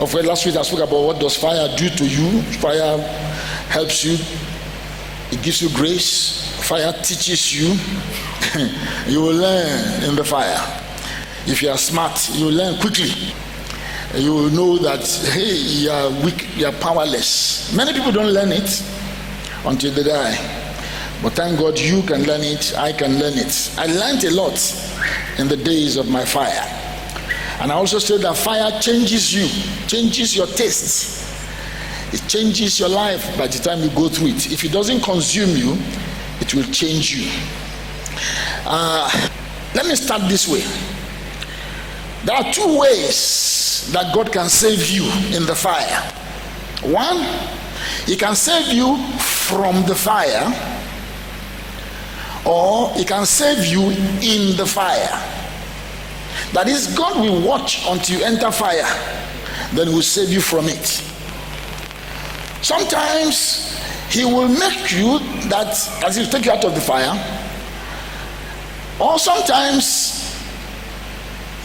Of course, last week I spoke about what does fire do to you. Fire helps you. It gives you grace. Fire teaches you. You will learn in the fire. If you are smart, you will learn quickly. You will know that, hey, you are weak, you are powerless. Many people don't learn it until they die. But thank God you can learn it, I can learn it. I learned a lot in the days of my fire. And I also said that fire changes you, changes your taste. It changes your life by the time you go through it. If it doesn't consume you, it will change you. Let me start this way. There are two ways that God can save you in the fire. One, He can save you from the fire, or He can save you in the fire. That is, God will watch until you enter fire, then He will save you from it. Sometimes He will make you that as He will take you out of the fire, or sometimes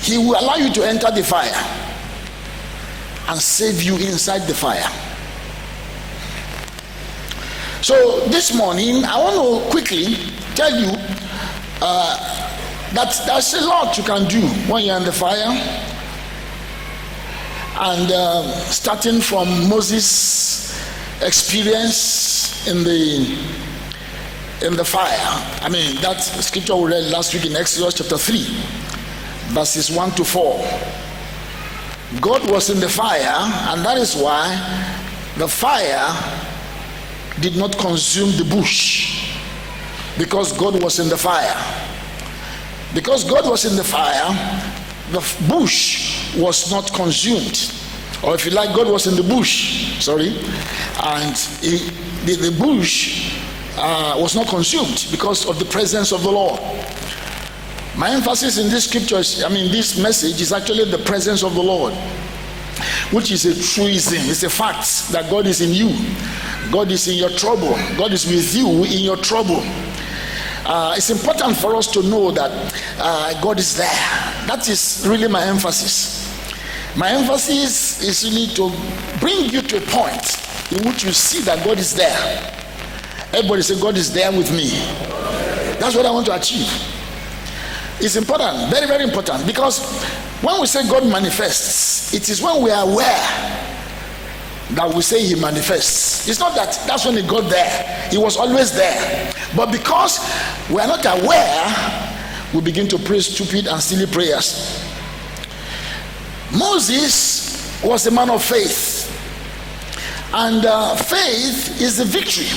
He will allow you to enter the fire and save you inside the fire. So this morning I want to quickly tell you that there's a lot you can do when you're in the fire. And starting from Moses' experience in the fire. I mean, that scripture we read last week in Exodus chapter 3, verses 1 to 4. God was in the fire, and that is why the fire did not consume the bush, because God was in the fire. Because God was in the fire, the bush was not consumed. Or if you like, God was in the bush, and the bush was not consumed because of the presence of the Lord. My emphasis in this scriptures, this message is actually the presence of the Lord, which is a truism. It's a fact that God is in you. God is in your trouble. God is with you in your trouble. It's important for us to know that God is there. That is really my emphasis. My emphasis is really to bring you to a point in which you see that God is there. Everybody say, God is there with me. That's what I want to achieve. It's important, very, very important, because when we say God manifests, it is when we are aware that we say He manifests. It's not that that's when He got there. He was always there. But because we are not aware, we begin to pray stupid and silly prayers. Moses was a man of faith, and faith is the victory.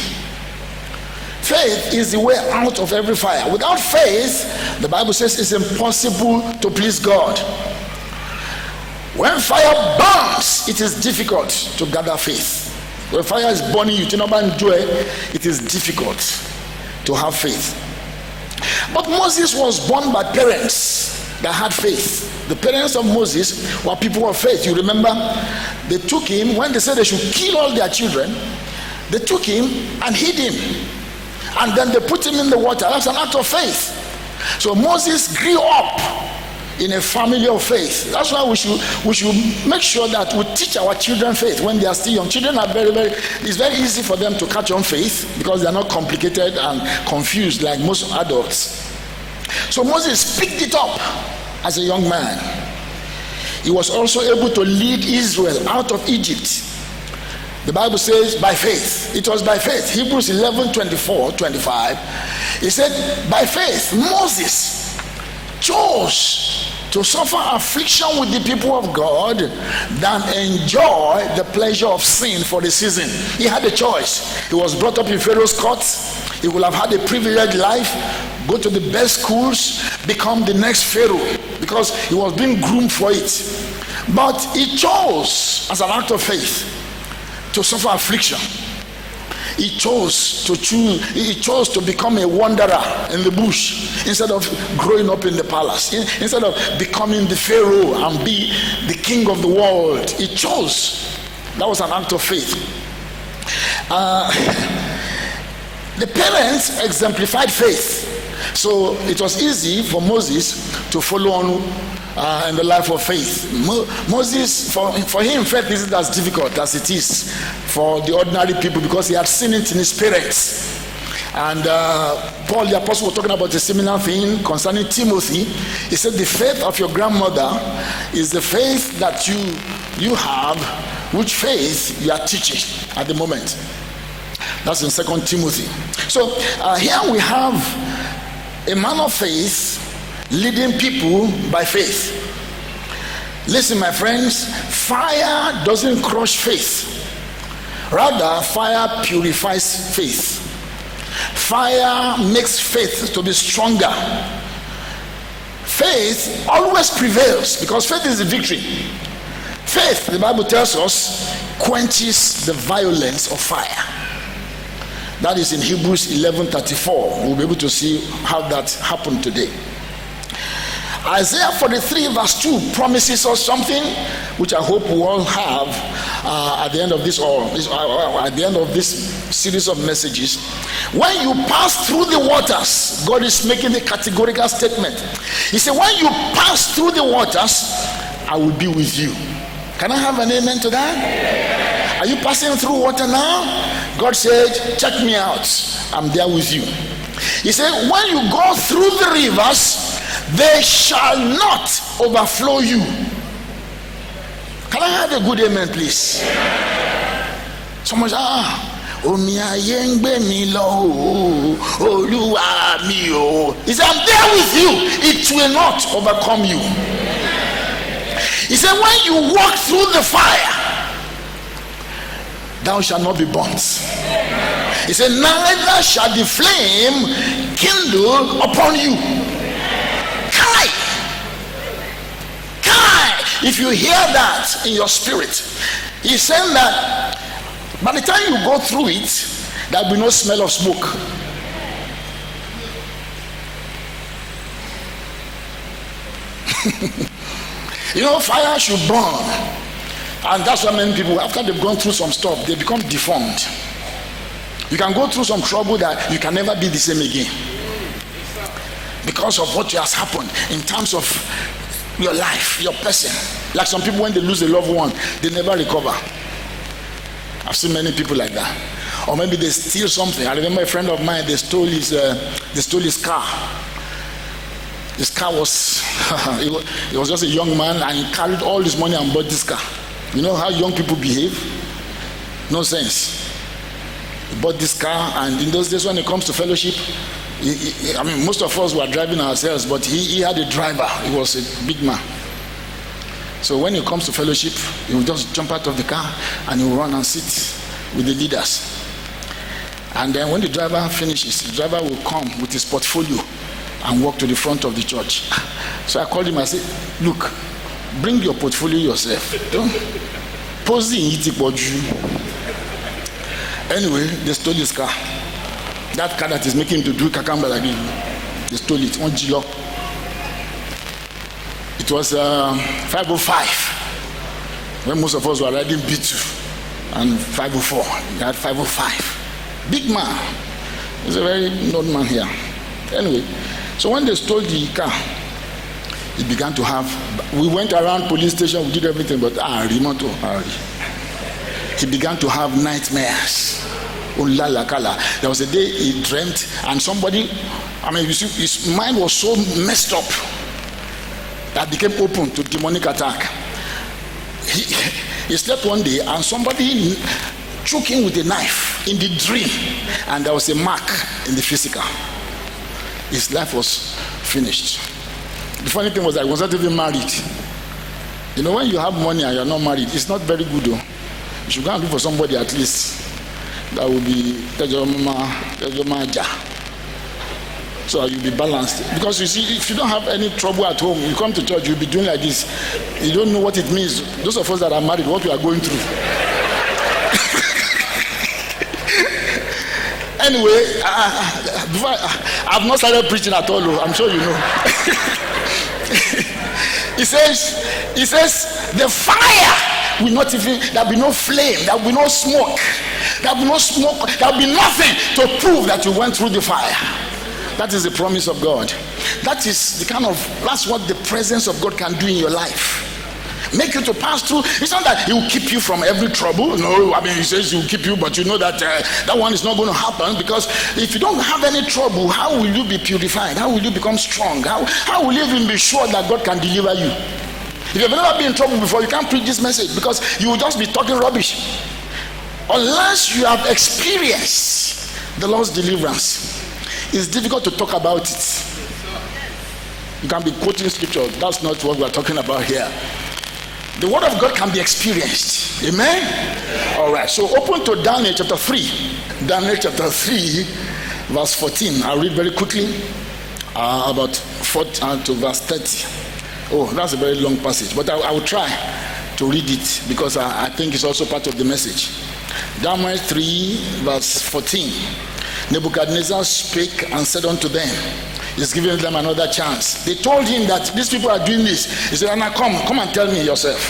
Faith is the way out of every fire. Without faith, the Bible says it's impossible to please God. When fire burns, it is difficult to gather faith. When fire is burning you, it is difficult to have faith. But Moses was born by parents that had faith. The parents of Moses were people of faith. You remember, they took him, when they said they should kill all their children, they took him and hid him. And then they put him in the water. That's an act of faith. So Moses grew up in a family of faith. That's why we should make sure that we teach our children faith when they are still young. Children are it's very easy for them to catch on faith because they are not complicated and confused like most adults. So Moses picked it up as a young man. He was also able to lead Israel out of Egypt. The Bible says by faith. It was by faith. Hebrews 11:24-25. He said, by faith, Moses chose to suffer affliction with the people of God than enjoy the pleasure of sin for the season. He had a choice. He was brought up in Pharaoh's court. He would have had a privileged life, go to the best schools, become the next Pharaoh, because he was being groomed for it. But he chose, as an act of faith, to suffer affliction. He chose to become a wanderer in the bush instead of growing up in the palace, instead of becoming the Pharaoh and be the king of the world. He chose. That was an act of faith. The parents exemplified faith. So it was easy for Moses to follow on in the life of faith. Moses, for him, faith isn't as difficult as it is for the ordinary people, because he had seen it in his parents. And Paul the apostle was talking about a similar thing concerning Timothy. He said the faith of your grandmother is the faith that you have, which faith you are teaching at the moment. That's in 2 Timothy. So here we have a man of faith leading people by faith. Listen, my friends, fire doesn't crush faith. Rather, fire purifies faith. Fire makes faith to be stronger. Faith always prevails because faith is the victory. Faith, the Bible tells us, quenches the violence of fire. That is in Hebrews 11:34. We'll be able to see how that happened today. Isaiah 43 verse 2 promises us something which I hope we all have at the end of this, or at the end of this series of messages. When you pass through the waters, God is making a categorical statement. He said, when you pass through the waters, I will be with you. Can I have an amen to that? Are you passing through water now? God said, check me out, I'm there with you. He said, when you go through the rivers, they shall not overflow you. Can I have a good amen, please? Someone say, omi ayé ń gbé mi lọ o, Olúwa mi o. He said, I'm there with you. It will not overcome you. He said, when you walk through the fire, thou shalt not be burnt. He said, neither shall the flame kindle upon you. Kai! If you hear that in your spirit, he's saying that by the time you go through it, there will be no smell of smoke. You know, fire should burn. And that's why many people, after they've gone through some stuff, they become deformed. You can go through some trouble that you can never be the same again, because of what has happened in terms of your life, your person. Like some people, when they lose a loved one, they never recover. I've seen many people like that. Or maybe they steal something. I remember a friend of mine, they stole his car. His car was he was just a young man, and he carried all his money and bought this car. You know how young people behave? No sense. He bought this car, and in those days when it comes to fellowship, I mean, most of us were driving ourselves, but he had a driver. He was a big man. So when it comes to fellowship, he will just jump out of the car and he will run and sit with the leaders. And then when the driver finishes, the driver will come with his portfolio and walk to the front of the church. So I called him, I said, look, bring your portfolio yourself. Don't pose it. Anyway, they stole his car. That car that is making him to do kakamba like this, they stole it. One Gilo. It was 505 when most of us were riding B2, and 504. He had 505. Big man. He's a very known man here. Anyway, so when they stole the car, he began to have. We went around police station, we did everything, but he began to have nightmares. There was a day he dreamt, and somebody, I mean, you see, his mind was so messed up that became open to demonic attack. He slept one day, and somebody took him with a knife in the dream, and there was a mark in the physical. His life was finished. The funny thing was that he was not even married. You know, when you have money and you're not married, it's not very good though. You should go and look for somebody at least that will be so you'll be balanced. Because you see, if you don't have any trouble at home, you come to church, you'll be doing like this. You don't know what it means. Those of us that are married, what we are going through. Anyway, I've not started preaching at all. I'm sure you know. He says, the fire will not even, there will be no flame, there will be no smoke, there will be no smoke, there will be nothing to prove that you went through the fire. That is the promise of God. That's what the presence of God can do in your life. Make you to pass through. It's not that he will keep you from every trouble. No, I mean, he says he will keep you, but you know that that one is not going to happen, because if you don't have any trouble, how will you be purified? How will you become strong? How will you even be sure that God can deliver you? If you've never been in trouble before, you can't preach this message, because you will just be talking rubbish. Unless you have experienced the Lord's deliverance, it's difficult to talk about it. You can be quoting scripture. That's not what we're talking about here. The word of God can be experienced. Amen? All right. So open to Daniel chapter 3. Daniel chapter 3, verse 14. I'll read very quickly. About 14 to verse 30. Oh, that's a very long passage. But I will try to read it, because I think it's also part of the message. Daniel 3, verse 14. Nebuchadnezzar spake and said unto them, he's giving them another chance. They told him that these people are doing this. He said, Anna, come and tell me yourself.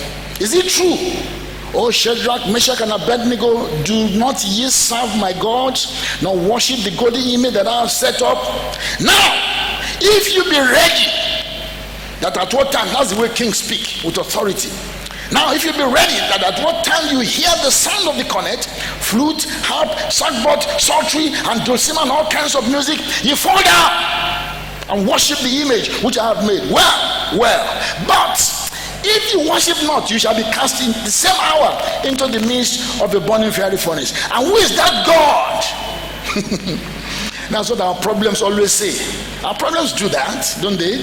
Is it true? O Shadrach, Meshach, and Abednego, do not ye serve my gods, nor worship the golden image that I have set up? Now, if you be ready, that at what time, that's the way kings speak, with authority. Now, if you be ready, that at what time you hear the sound of the cornet, flute, harp, sackbut, psaltery, and dulcimer, and all kinds of music, you fall down and worship the image which I have made. Well, but if you worship not, you shall be cast in the same hour into the midst of a burning fiery furnace. And who is that God? That's what our problems always say. Our problems do that, don't they?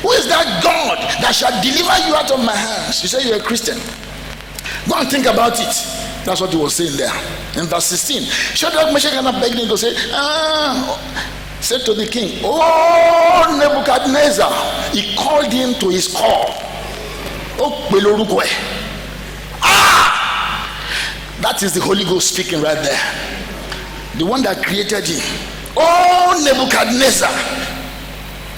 Who is that God that shall deliver you out of my hands? You say you're a Christian. Go and think about it. That's what he was saying there. In verse 16. Shadrach, Meshach, and Abednego said to the king, oh, Nebuchadnezzar. He called him to his call. That is the Holy Ghost speaking right there. The one that created him. Oh, Nebuchadnezzar.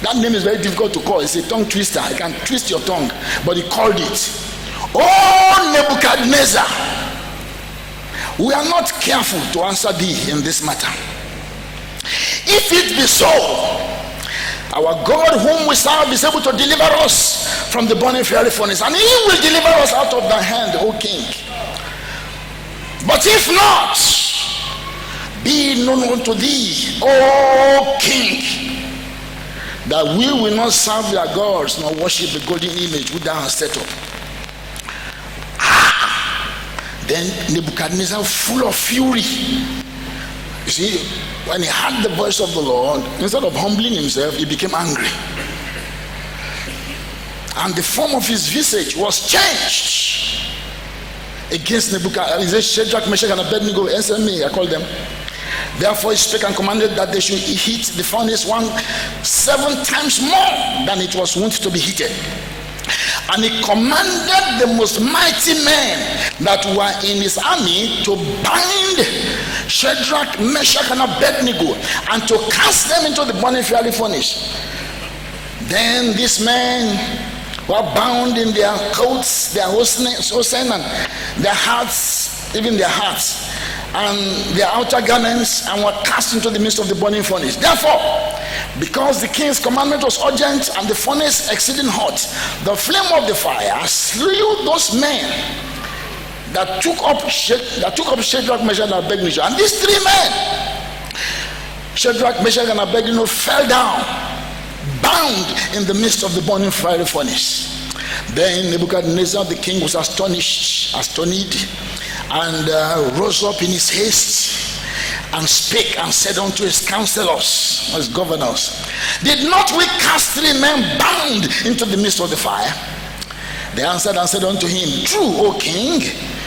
That name is very difficult to call. It's a tongue twister. I can twist your tongue, but he called it. Oh, Nebuchadnezzar. We are not careful to answer thee in this matter. If it be so, our God whom we serve is able to deliver us from the burning fiery furnace, and he will deliver us out of thy hand, O king. But if not, be known unto thee, O king, that we will not serve their gods nor worship the golden image which thou hast set up. Then Nebuchadnezzar, full of fury, you see, when he heard the voice of the Lord, instead of humbling himself, he became angry. And the form of his visage was changed against Nebuchadnezzar. Shadrach, Meshach, and Abednego, SME, I call them. Therefore he spake and commanded that they should heat the furnace 7 times more than it was wont to be heated. And he commanded the most mighty men that were in his army to bind Shadrach, Meshach, and Abednego, and to cast them into the burning fiery furnace. Then these men were bound in their coats, their hosen, and their hearts, even their hearts, and their outer garments, and were cast into the midst of the burning furnace. Therefore, because the king's commandment was urgent and the furnace exceeding hot, the flame of the fire slew those men that took up Shadrach, Meshach, and Abednego. And these 3 men, Shadrach, Meshach, and Abednego, fell down, bound in the midst of the burning fiery furnace. Then Nebuchadnezzar the king was astonished, and rose up in his haste, and spake and said unto his counselors, his governors, did not we cast 3 men bound into the midst of the fire? They answered and said unto him, true, O king.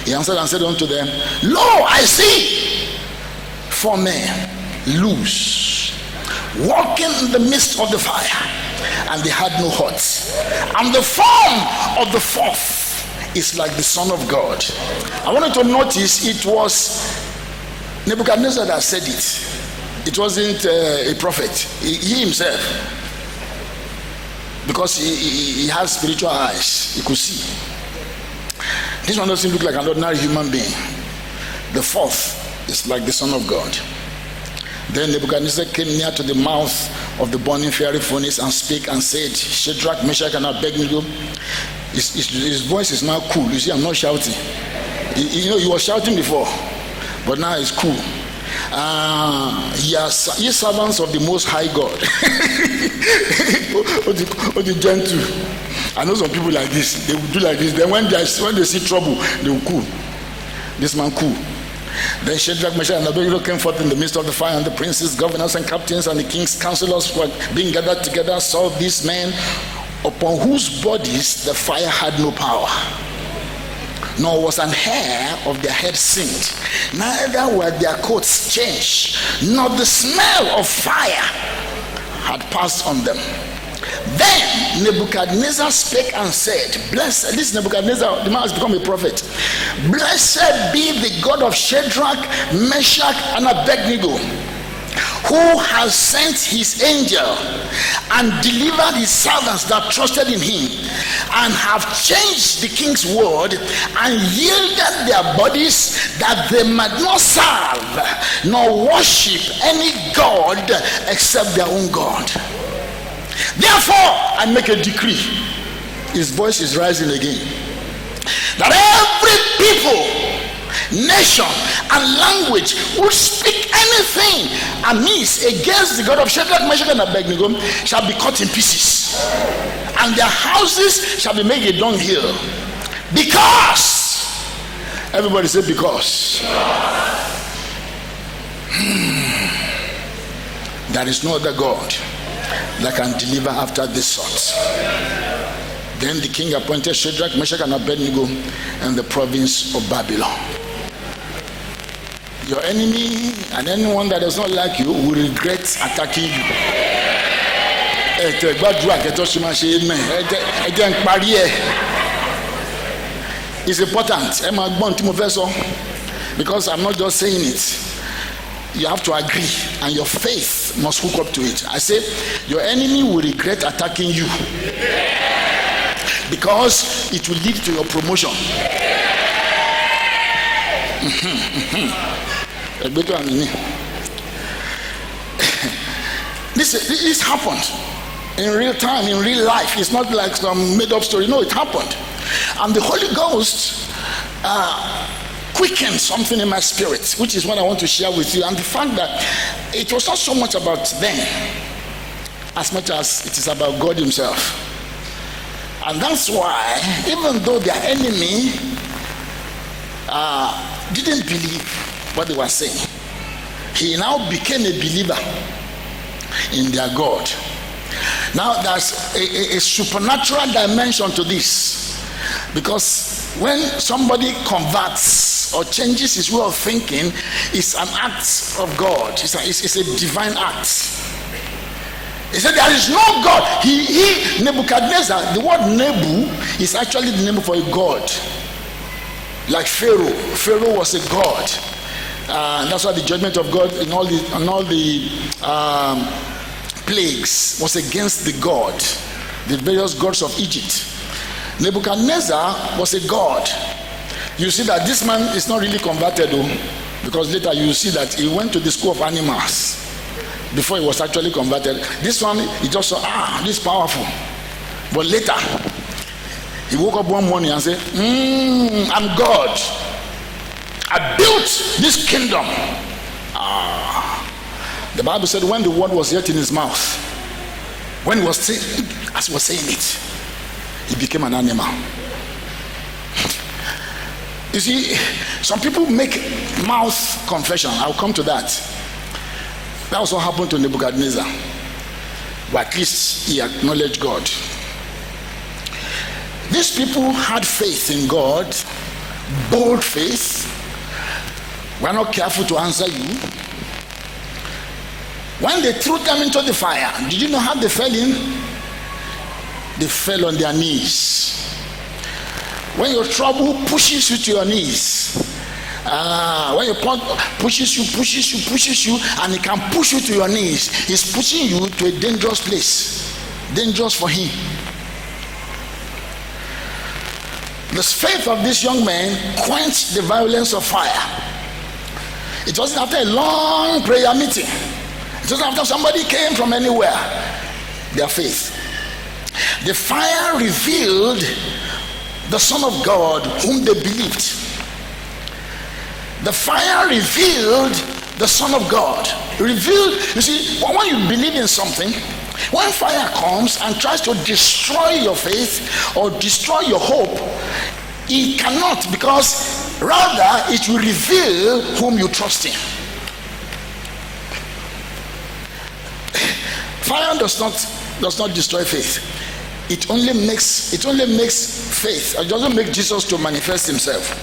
He answered and said unto them, lo, I see 4 men loose, walking in the midst of the fire, and they had no hurts, and the form of the 4th is like the Son of God. I wanted to notice it was Nebuchadnezzar that said it. It wasn't a prophet. He himself, because he has spiritual eyes, he could see. This one doesn't look like an ordinary human being. The 4th is like the Son of God. Then Nebuchadnezzar came near to the mouth of the burning fiery furnace and spake and said, Shadrach, Meshach, and Abednego. His voice is now cool. You see, I'm not shouting. He was shouting before, but now it's cool. Ye servants of the Most High God. Or the gentle. I know some people like this. They will do like this. Then when they see trouble, they will cool. This man cool. Then Shadrach, Meshach, and Abednego came forth in the midst of the fire, and the princes, governors, and captains, and the king's counselors were being gathered together, saw these men upon whose bodies the fire had no power, nor was an hair of their head singed, neither were their coats changed, nor the smell of fire had passed on them. Then Nebuchadnezzar spake and said, Blessed, this Nebuchadnezzar, the man has become a prophet. Blessed be the God of Shadrach, Meshach, and Abednego, who has sent his angel and delivered his servants that trusted in him, and have changed the king's word and yielded their bodies, that they might not serve nor worship any god except their own God. Therefore I make a decree. His voice is rising again, that every people, nation, and language would speak anything amiss against the God of Shadrach, Meshach, and Abednego shall be cut in pieces, and their houses shall be made a dunghill. Because, everybody say because. There is no other God that can deliver after this sort. Then the king appointed Shadrach, Meshach, and Abednego in the province of Babylon. Your enemy and anyone that does not like you will regret attacking you. It's important, because I'm not just saying it. You have to agree, and your faith must hook up to it. I say, your enemy will regret attacking you, because it will lead to your promotion. This happened in real time, in real life. It's not like some made-up story. No, it happened, and the Holy Ghost quickened something in my spirit, which is what I want to share with you. And the fact that it was not so much about them as much as it is about God himself. And that's why, even though their enemy didn't believe what they were saying, he now became a believer in their God. Now there's a supernatural dimension to this, because when somebody converts or changes his way of thinking, it's an act of God. It's a divine act. He said there is no God. He Nebuchadnezzar, the word Nebu is actually the name for a god. Like Pharaoh. Pharaoh was a god. And that's why the judgment of God in all the plagues was against the god, the various gods of Egypt. Nebuchadnezzar was a god. You see that this man is not really converted though, because later you see that he went to the school of animals before he was actually converted. This one, he just saw, this is powerful. But later, he woke up one morning and said, I'm God. I built this kingdom. The Bible said when the word was yet in his mouth, when he was saying, as he was saying it, he became an animal. You see, some people make mouth confession. I'll come to that. That was what happened to Nebuchadnezzar. But at least he acknowledged God. These people had faith in God, bold faith. We're not careful to answer you. When they threw them into the fire, did you know how they fell in? They fell on their knees. When your trouble pushes you to your knees, when your point pushes you, and it can push you to your knees, he's pushing you to a dangerous place, dangerous for him. The faith of this young man quenched the violence of fire. It wasn't after a long prayer meeting. It So after somebody came from anywhere, their faith. The fire revealed the Son of God whom they believed. The fire revealed the Son of God. Revealed, you see, when you believe in something, when fire comes and tries to destroy your faith or destroy your hope, it cannot, because rather it will reveal whom you trust in. Fire does not destroy faith. It only makes faith. It doesn't make Jesus to manifest himself.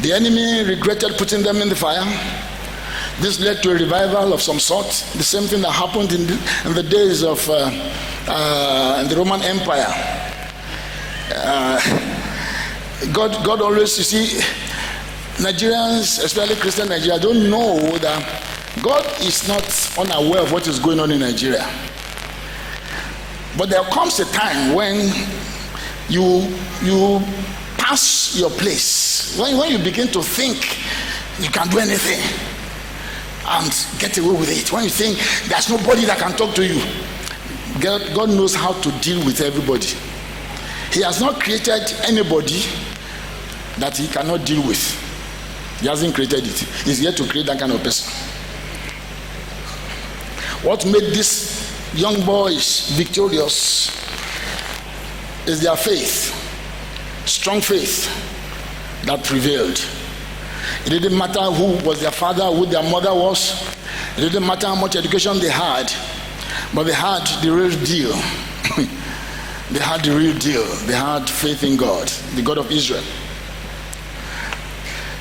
The enemy regretted putting them in the fire. This led to a revival of some sort. The same thing that happened in the days of in the Roman Empire. God always, you see, Nigerians, especially Christian Nigeria, don't know that God is not unaware of what is going on in Nigeria. But there comes a time when you pass your place. When you begin to think you can do anything and get away with it. When you think there's nobody that can talk to you. God knows how to deal with everybody. He has not created anybody that he cannot deal with. He hasn't created it. He's yet to create that kind of person. What made these young boys victorious is their faith, strong faith that prevailed. It didn't matter who was their father, who their mother was. It didn't matter how much education they had, but they had the real deal. They had the real deal. They had faith in God, the God of Israel.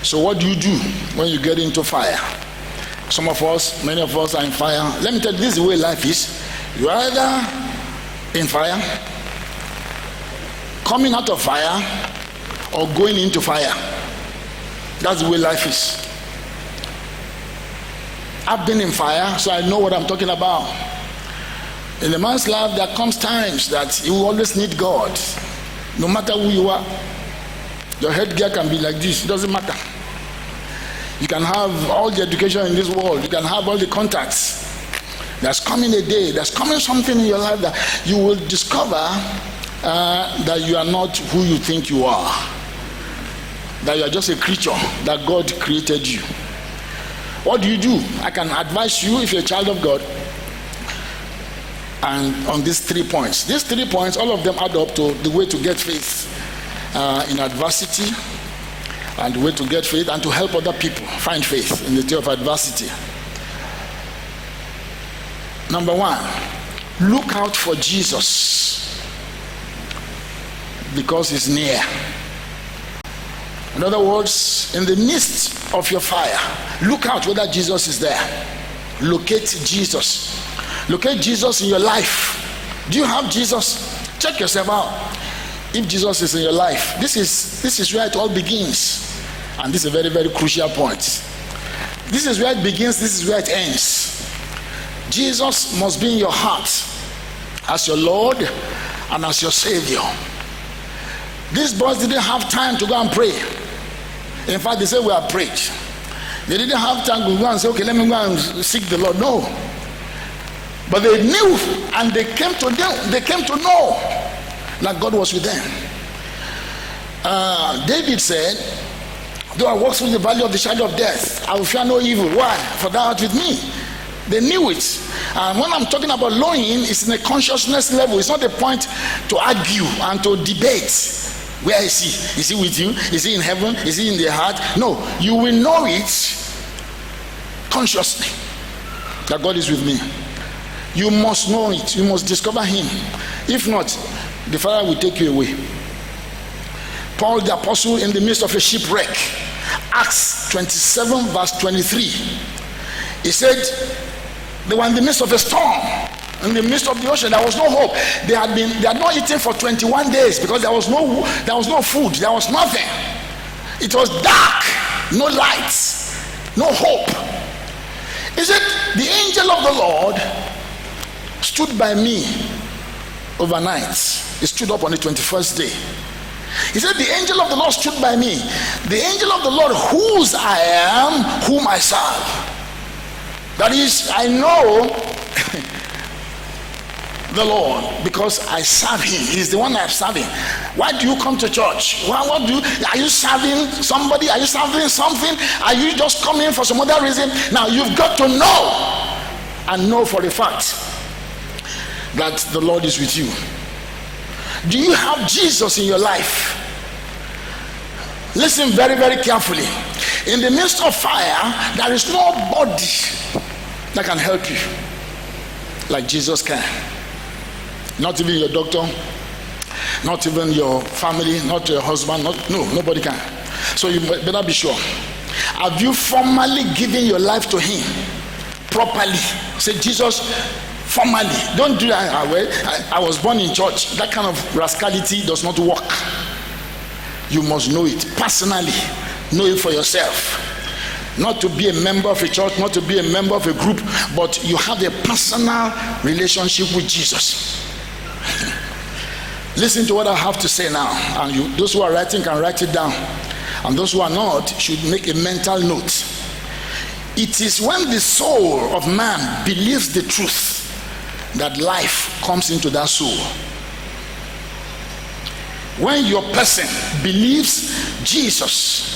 So what do you do when you get into fire? Some of us, many of us are in fire. Let me tell you, this is the way life is. You are either in fire, coming out of fire, or going into fire. That's the way life is. I've been in fire, so I know what I'm talking about. In a man's life, there comes times that you will always need God. No matter who you are. Your headgear can be like this. It doesn't matter. You can have all the education in this world. You can have all the contacts. There's coming a day, there's coming something in your life that you will discover that you are not who you think you are. That you are just a creature that God created you. What do you do? I can advise you, if you're a child of God, and on these 3 points. These 3 points, all of them add up to the way to get faith in adversity, and the way to get faith and to help other people find faith in the day of adversity. Number 1, look out for Jesus because he's near. In other words, in the midst of your fire, look out whether Jesus is there. Locate Jesus. Locate Jesus in your life. Do you have Jesus? Check yourself out. If Jesus is in your life, this is where it all begins. And this is a very, very crucial point. This is where it begins, this is where it ends. Jesus must be in your heart as your Lord and as your Savior. These boys didn't have time to go and pray. In fact, they said we have prayed. They didn't have time to go and say, okay, let me go and seek the Lord. No. But they knew, and they came to know that God was with them. David said, though I walk through the valley of the shadow of death, I will fear no evil. Why? For thou art with me. They knew it. And when I'm talking about knowing, it's in a consciousness level. It's not a point to argue and to debate. Where is he? Is he with you? Is he in heaven? Is he in the heart? No, you will know it consciously that God is with me. You must know it. You must discover him. If not, the fire will take you away. Paul the apostle in the midst of a shipwreck, Acts 27 verse 23, he said they were in the midst of a storm, in the midst of the ocean. There was no hope. They had not eaten for 21 days because there was no food, there was nothing. It was dark, no lights, no hope. He said the angel of the Lord stood by me overnight. He stood up on the 21st day. He said the angel of the Lord stood by me, the angel of the Lord whose I am, whom I serve. That is, I know the Lord because I serve him. He's the one I'm serving. Why do you come to church? What do you, are you serving somebody? Are you serving something? Are you just coming for some other reason? Now you've got to know and know for a fact that the Lord is with you. Do you have Jesus in your life? Listen very, very carefully. In the midst of fire, there is nobody that can help you like Jesus can. Not even your doctor, not even your family, not your husband, nobody can. So you better be sure. Have you formally given your life to him properly? Say, Jesus, formally. Don't do that. I was born in church. That kind of rascality does not work. You must know it personally. Know it for yourself. Not to be a member of a church, not to be a member of a group, but you have a personal relationship with Jesus. Listen to what I have to say now, and those who are writing can write it down, and those who are not should make a mental note. It is when the soul of man believes the truth that life comes into that soul. When your person believes Jesus,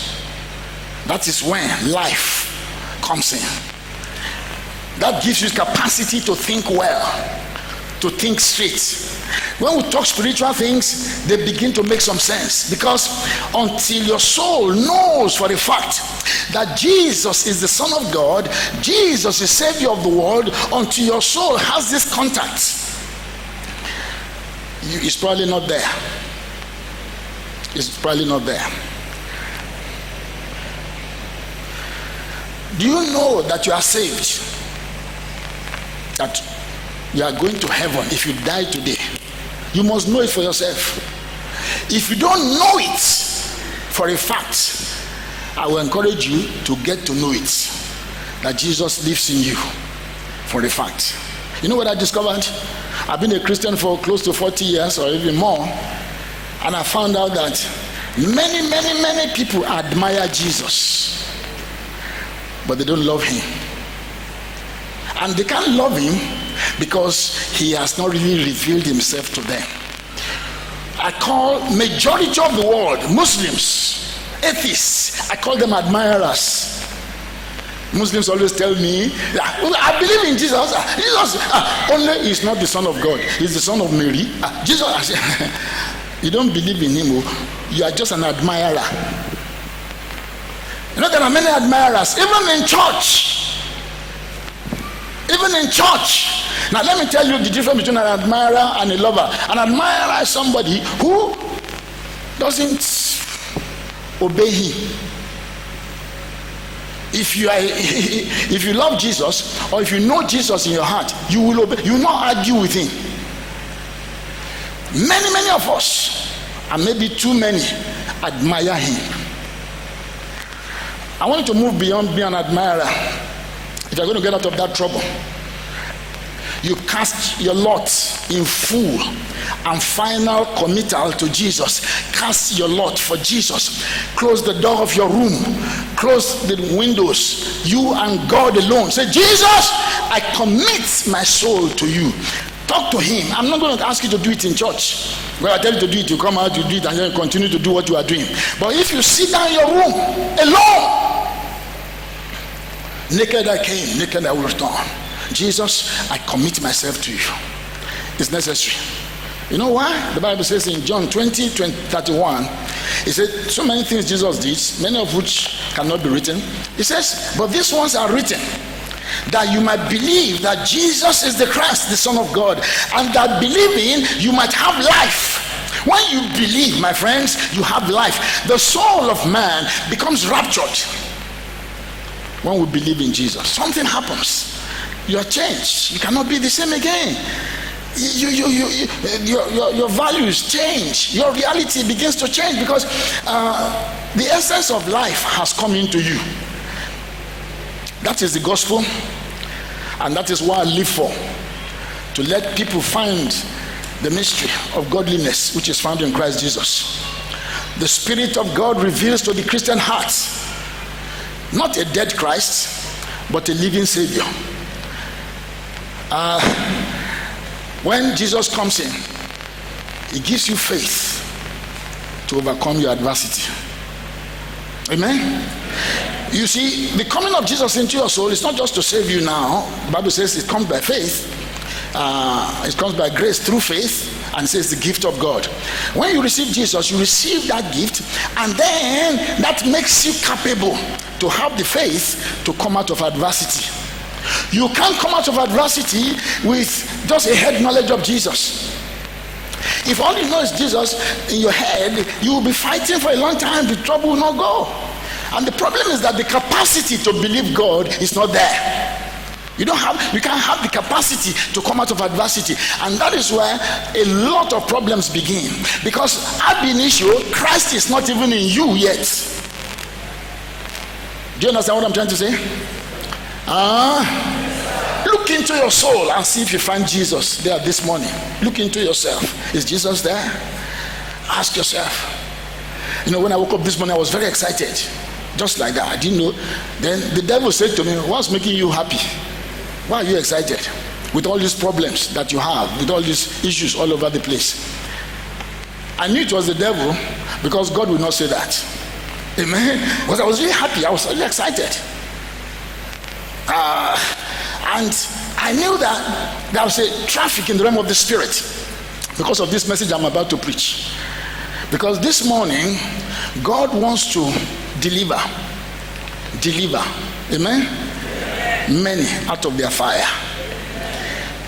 that is when life comes in. That gives you capacity to think well, to think straight. When we talk spiritual things, they begin to make some sense, because until your soul knows for a fact that Jesus is the Son of God, Jesus is Savior of the world, until your soul has this contact, it's probably not there. It's probably not there. Do you know that you are saved? That you are going to heaven if you die today? You must know it for yourself. If you don't know it for a fact, I will encourage you to get to know it, that Jesus lives in you for a fact. You know what I discovered? I've been a Christian for close to 40 years or even more, and I found out that many people admire Jesus, but they don't love him. And they can't love him because he has not really revealed himself to them. I call majority of the world, Muslims, atheists, I call them admirers. Muslims always tell me, I believe in Jesus. Jesus only is not the Son of God. He's the Son of Mary. Jesus, you don't believe in him. You are just an admirer. You know, there are many admirers, even in church. Even in church. Now let me tell you the difference between an admirer and a lover. An admirer is somebody who doesn't obey him. If you love Jesus, or if you know Jesus in your heart, you will obey. You will not argue with him. Many of us, and maybe too many, admire him. I want you to move beyond being an admirer. If you're going to get out of that trouble, you cast your lot in full and final committal to Jesus. Cast your lot for Jesus. Close the door of your room. Close the windows. You and God alone. Say, Jesus, I commit my soul to you. Talk to him. I'm not going to ask you to do it in church. When I tell you to do it, you come out, you do it, and then you continue to do what you are doing. But if you sit down in your room alone, naked I came, naked I will return. Jesus, I commit myself to you. It's necessary. You know why? The Bible says in John 20:31, it said so many things Jesus did, many of which cannot be written. It says, but these ones are written, that you might believe that Jesus is the Christ, the Son of God, and that believing you might have life. When you believe, my friends, you have life. The soul of man becomes raptured when we believe in Jesus. Something happens. You are changed. You cannot be the same again. Your values change. Your reality begins to change, because the essence of life has come into you. That is the gospel, and that is what I live for, to let people find the mystery of godliness which is found in Christ Jesus. The Spirit of God reveals to the Christian heart not a dead Christ, but a living Savior. When Jesus comes in, he gives you faith to overcome your adversity. Amen. You see, the coming of Jesus into your soul is not just to save you now. The Bible says it comes by faith. It comes by grace through faith, and it says the gift of God. When you receive Jesus, you receive that gift, and then that makes you capable to have the faith to come out of adversity. You can't come out of adversity with just a head knowledge of Jesus. If all you know is Jesus in your head, you will be fighting for a long time. The trouble will not go. And the problem is that the capacity to believe God is not there. You can't have the capacity to come out of adversity. And that is where a lot of problems begin. Because ab initio, Christ is not even in you yet. Do you understand what I'm trying to say? Look into your soul and see if you find Jesus there this morning. Look into yourself. Is Jesus there? Ask yourself. When I woke up this morning, I was very excited. Just like that. I didn't know. Then the devil said to me, what's making you happy? Why are you excited with all these problems that you have, with all these issues all over the place? I knew it was the devil, because God will not say that. Amen. Because I was really happy. I was really excited. And I knew that there was a traffic in the realm of the spirit because of this message I'm about to preach. Because this morning, God wants to deliver, amen, many out of their fire.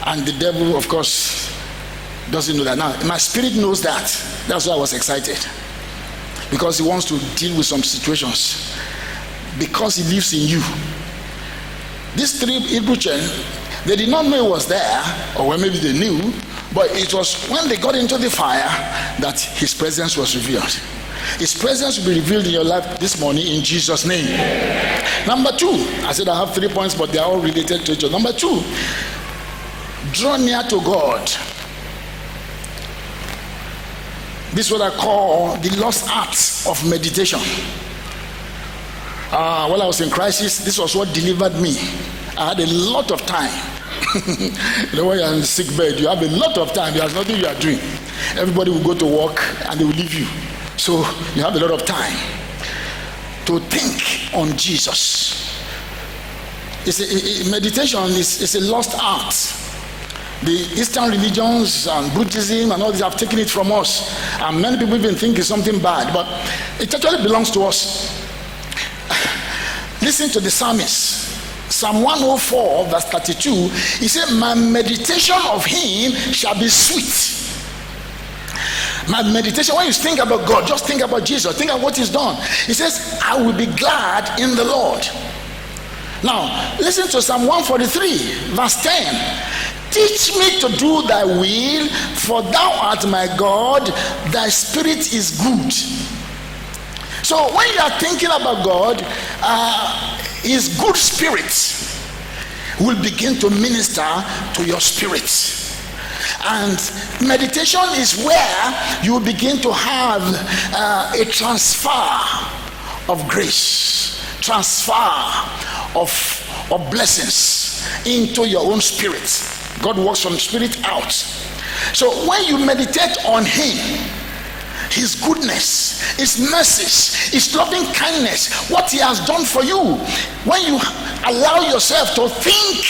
And the devil, of course, doesn't know that. Now, my spirit knows that. That's why I was excited. Because he wants to deal with some situations. Because he lives in you. These three Hebrew children, they did not know it was there, or maybe they knew, but it was when they got into the fire that his presence was revealed. His presence will be revealed in your life this morning in Jesus' name. Number 2, I said I have 3 points, but they are all related to each other. Number 2, draw near to God. This is what I call the lost art of meditation. While I was in crisis, this was what delivered me. I had a lot of time. When you're in sick bed, you have a lot of time. There's nothing you are doing. Everybody will go to work and they will leave you. So you have a lot of time to think on Jesus. Meditation is a lost art. The Eastern religions and Buddhism and all these have taken it from us. And many people even think it's something bad, but it actually belongs to us. Listen to the psalmist. Psalm 104 verse 32. He said, my meditation of him shall be sweet. My meditation, when you think about God, just think about Jesus. Think of what he's done. He says, I will be glad in the Lord. Now, listen to Psalm 143 verse 10. Teach me to do thy will, for thou art my God, thy spirit is good. So when you are thinking about God, his good spirit will begin to minister to your spirit. And meditation is where you begin to have a transfer of grace, transfer of blessings into your own spirit. God works from spirit out. So when you meditate on him, his goodness, his mercies, his loving kindness, what he has done for you, when you allow yourself to think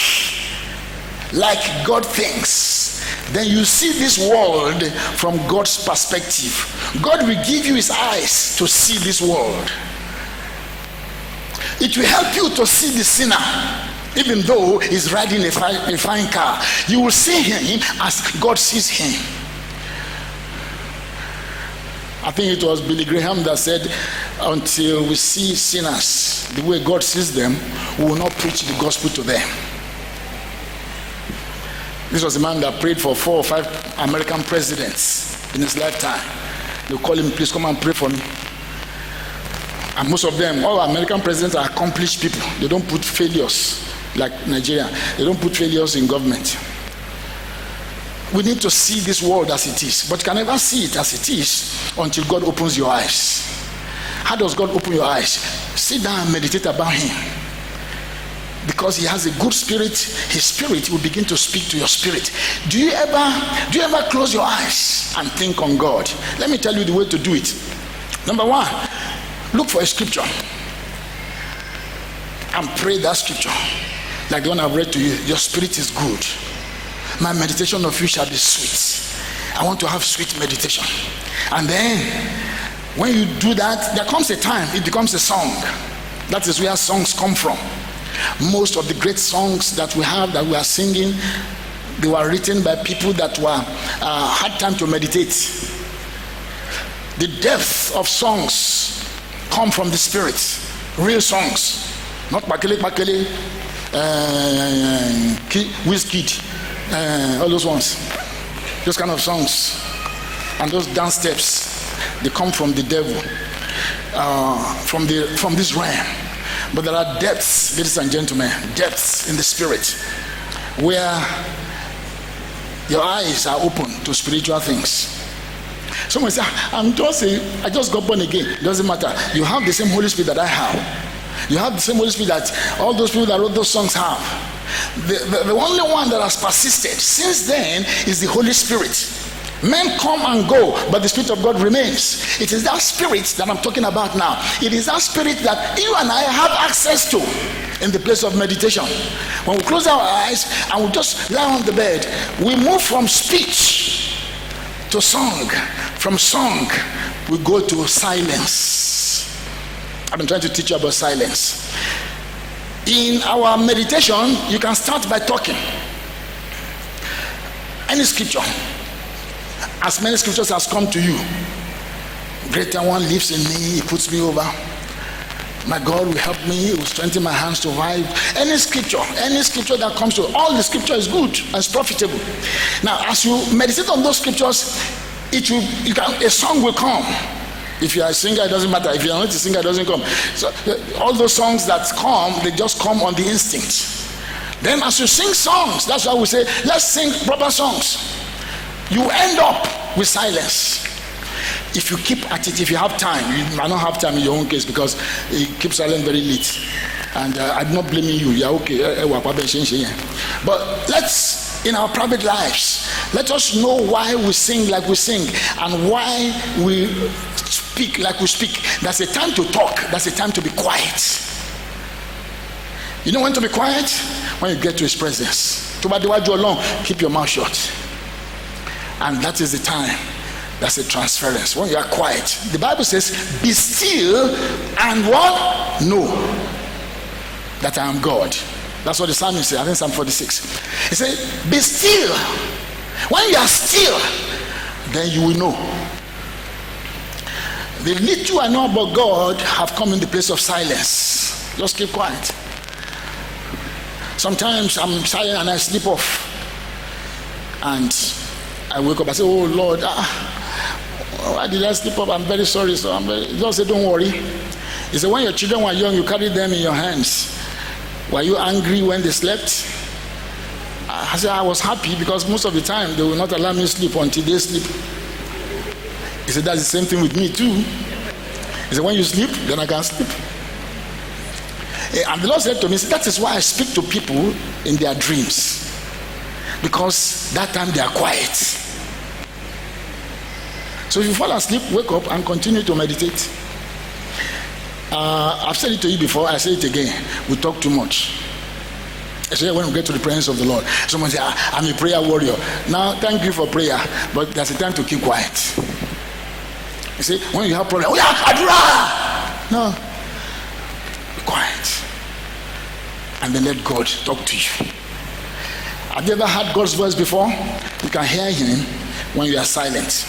like God thinks, then you see this world from God's perspective. God will give you his eyes to see this world. It will help you to see the sinner. Even though he's riding a fine car, you will see him as God sees him. I think it was Billy Graham that said, until we see sinners the way God sees them, we will not preach the gospel to them. This was a man that prayed for 4 or 5 American presidents in his lifetime. They call him, please come and pray for me. And most of them, all American presidents are accomplished people. They don't put failures like Nigeria. They don't put failures in government. We need to see this world as it is, but you can never see it as it is until God opens your eyes. How does God open your eyes? Sit down and meditate about him. because he has a good spirit, his spirit will begin to speak to your spirit. Do you ever close your eyes and think on God? Let me tell you the way to do it. Number one, look for a scripture and pray that scripture like the one I've read to you. Your spirit is good. My meditation of you shall be sweet. I want to have sweet meditation. And then when you do that, there comes a time it becomes a song. That is where songs come from. Most of the great songs that we have, that we are singing, they were written by people that had time to meditate. The depth of songs come from the spirit. Real songs, not bakele, Wizkid, all those ones. Those kind of songs and those dance steps, they come from the devil, from this realm. But there are depths, ladies and gentlemen, depths in the spirit where your eyes are open to spiritual things. Someone say, I just got born again. It doesn't matter. You have the same Holy Spirit that I have. You have the same Holy Spirit that all those people that wrote those songs have. The only one that has persisted since then is the Holy Spirit. Men come and go, but the Spirit of God remains. It is that Spirit that I'm talking about now. It is that Spirit that you and I have access to in the place of meditation. When we close our eyes and we just lie on the bed, we move from speech to song. From song, we go to silence. I've been trying to teach you about silence. In our meditation, you can start by talking. Any scripture. As many scriptures has come to you. Greater one lives in me, he puts me over. My God will help me, he will strengthen my hands to fight. Any scripture that comes to you, all the scripture is good and it's profitable. Now, as you meditate on those scriptures, a song will come. If you are a singer, it doesn't matter. If you are not a singer, it doesn't come. So all those songs that come, they just come on the instinct. Then as you sing songs, that's why we say, let's sing proper songs. You end up with silence. If you keep at it, if you have time, you might not have time in your own case because you keep silent very late. And I'm not blaming you. You're okay. But let's, in our private lives, let us know why we sing like we sing and why we speak like we speak. That's a time to talk. That's a time to be quiet. You know when to be quiet? When you get to his presence. Keep your mouth shut. And that is the time. That's a transference. When you are quiet, the Bible says, be still and what? Know that I am God. That's what the psalmist said. I think Psalm 46. He said, be still. When you are still, then you will know. The little I know about God have come in the place of silence. Just keep quiet. Sometimes I'm silent and I sleep off. And I wake up and say, oh Lord, why did I sleep up? I'm very sorry. Just say, don't worry. He said, when your children were young, you carried them in your hands. Were you angry when they slept? I said, I was happy because most of the time they will not allow me to sleep until they sleep. He said, that's the same thing with me too. He said, when you sleep, then I can sleep. And the Lord said to me, that is why I speak to people in their dreams. Because that time they are quiet. So if you fall asleep, wake up and continue to meditate. I've said it to you before, I say it again. We talk too much. Especially when we get to the presence of the Lord. Someone say, I'm a prayer warrior. Now, thank you for prayer, but there's a time to keep quiet. You see, when you have problem, oh yeah, Adura! No. Be quiet. And then let God talk to you. Have you ever heard God's voice before? You can hear him when you are silent.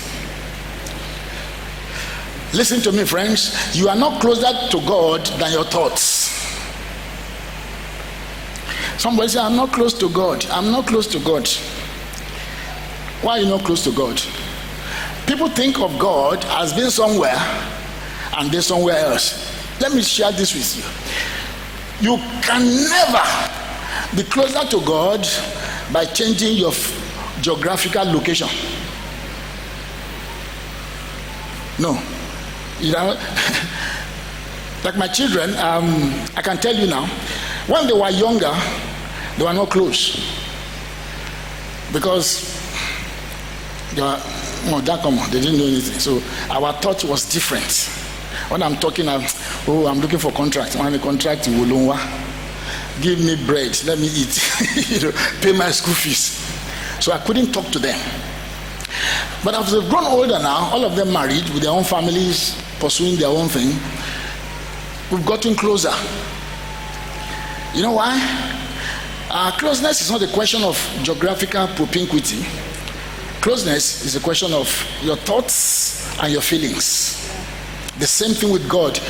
Listen to me, friends. You are not closer to God than your thoughts. Somebody say, I'm not close to God. I'm not close to God. Why are you not close to God? People think of God as being somewhere and they're somewhere else. Let me share this with you. You can never be closer to God by changing your geographical location. No. You know, like my children, I can tell you now, When they were younger, they were not close because they were they didn't know anything. So our thought was different. When I'm talking, I'm looking for contract. When the contract will give me bread, let me eat, pay my school fees. So I couldn't talk to them. But as they've grown older now, all of them married with their own families, pursuing their own thing, we've gotten closer. You know why? Closeness is not a question of geographical propinquity. Closeness is a question of your thoughts and your feelings. The same thing with God.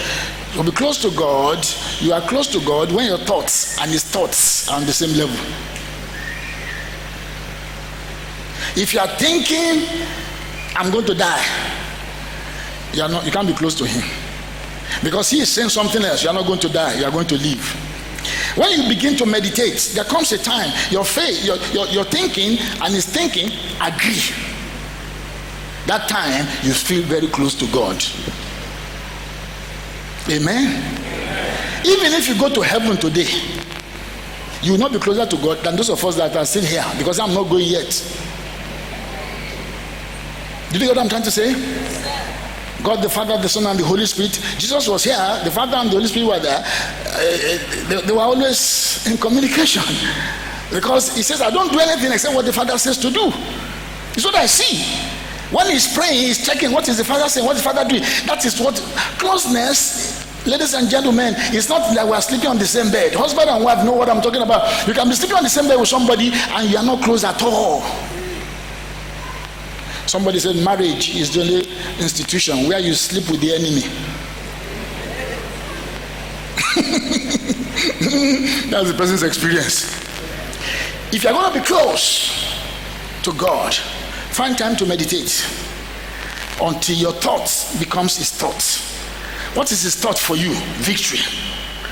To be close to God, you are close to God when your thoughts and his thoughts are on the same level. If you are thinking, I'm going to die, you can't be close to him. Because he is saying something else. You are not going to die, you are going to live. When you begin to meditate, there comes a time your faith, your thinking and his thinking agree. That time you feel very close to God. Amen. Even if you go to heaven today, you will not be closer to God than those of us that are still here, because I'm not going yet. Did you get what I'm trying to say? God the Father, the Son, and the Holy Spirit. Jesus was here. The Father and the Holy Spirit were there. They were always in communication, because he says, I don't do anything except what the Father says to do. It's what I see. When he's praying, he's checking what is the Father saying, what is the Father doing. That is what closeness, ladies and gentlemen. It's not that we are sleeping on the same bed. Husband and wife know what I'm talking about. You can be sleeping on the same bed with somebody and you are not close at all. Somebody said marriage is the only institution where you sleep with the enemy. That's the person's experience. If you're going to be close to God, find time to meditate until your thoughts becomes his thoughts. What is his thought for you? Victory,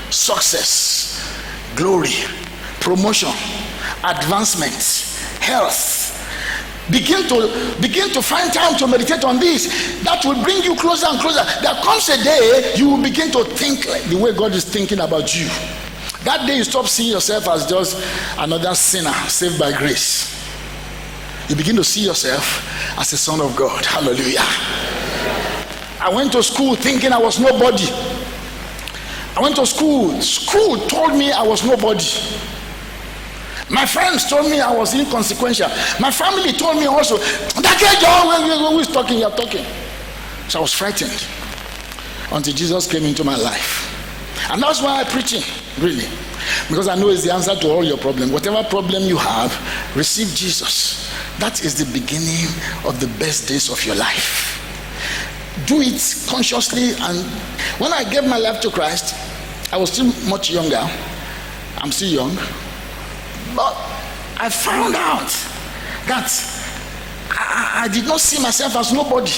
success, glory, promotion, advancement, health. Begin to find time to meditate on this. That will bring you closer and closer. There comes a day you will begin to think like the way God is thinking about you. That day you stop seeing yourself as just another sinner saved by grace. You begin to see yourself as a son of God. Hallelujah. I went to school thinking I was nobody. I went to school. School told me I was nobody. My friends told me I was inconsequential. My family told me also, who is talking? You're talking. So I was frightened until Jesus came into my life. And that's why I'm preaching, really. Because I know it's the answer to all your problems. Whatever problem you have, receive Jesus. That is the beginning of the best days of your life. Do it consciously. And when I gave my life to Christ, I was still much younger. I'm still young. But I found out that I did not see myself as nobody.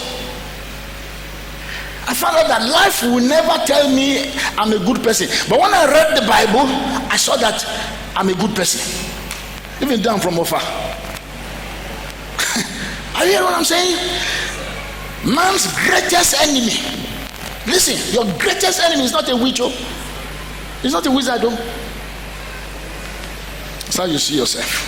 I found out that life will never tell me I'm a good person. But when I read the Bible, I saw that I'm a good person. Even down from afar. Are you hearing what I'm saying? Man's greatest enemy. Listen, your greatest enemy is not a witch. It's not a wizard. That's how you see yourself.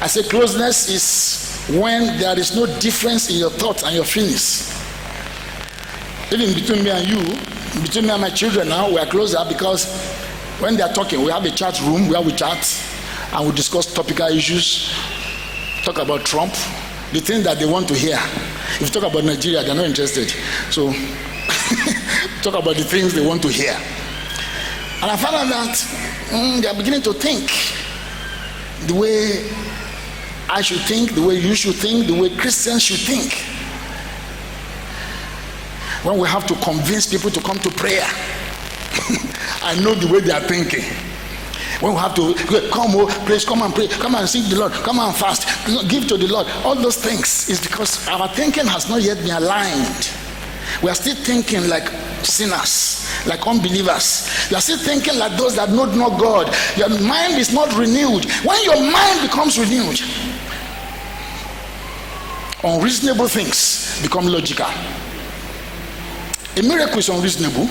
I say closeness is when there is no difference in your thoughts and your feelings. Even between me and you, between me and my children now, we are closer because when they are talking, we have a chat room where we chat and we discuss topical issues, talk about Trump, the things that they want to hear. If you talk about Nigeria, they're not interested. So talk about the things they want to hear. And I found out that they are beginning to think the way I should think, the way you should think, the way Christians should think. When we have to convince people to come to prayer, I know the way they are thinking. When we have to come, praise, come and pray, come and seek the Lord, come and fast, give to the Lord, all those things is because our thinking has not yet been aligned. We are still thinking like sinners, like unbelievers. You are still thinking like those that know not God. Your mind is not renewed. When your mind becomes renewed, unreasonable things become logical. A miracle is unreasonable.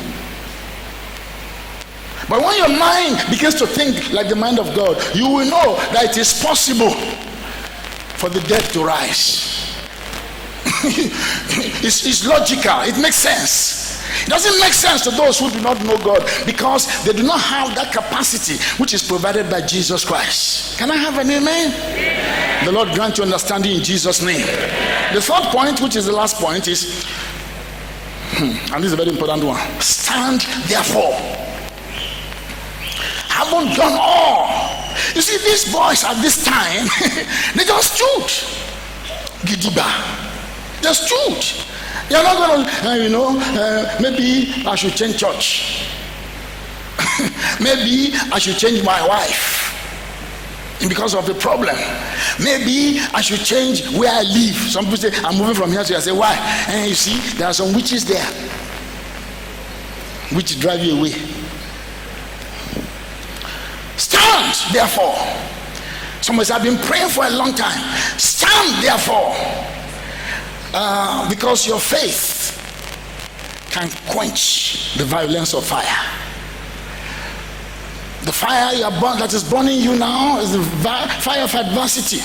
But when your mind begins to think like the mind of God, you will know that it is possible for the dead to rise. It's logical. It makes sense. It doesn't make sense to those who do not know God because they do not have that capacity which is provided by Jesus Christ. Can I have an amen? Amen. The Lord grant you understanding in Jesus' name. Amen. The third point, which is the last point, is, and this is a very important one, stand therefore. Haven't done all. You see, these boys at this time, they just stood. Gidiba. They stood. You're not going to, maybe I should change church. Maybe I should change my wife because of the problem. Maybe I should change where I live. Some people say, I'm moving from here to here. I say, why? And you see, there are some witches there which drive you away. Stand, therefore. Some of us have been praying for a long time. Stand, therefore. Because your faith can quench the violence of fire. The fire that is burning you now is the fire of adversity.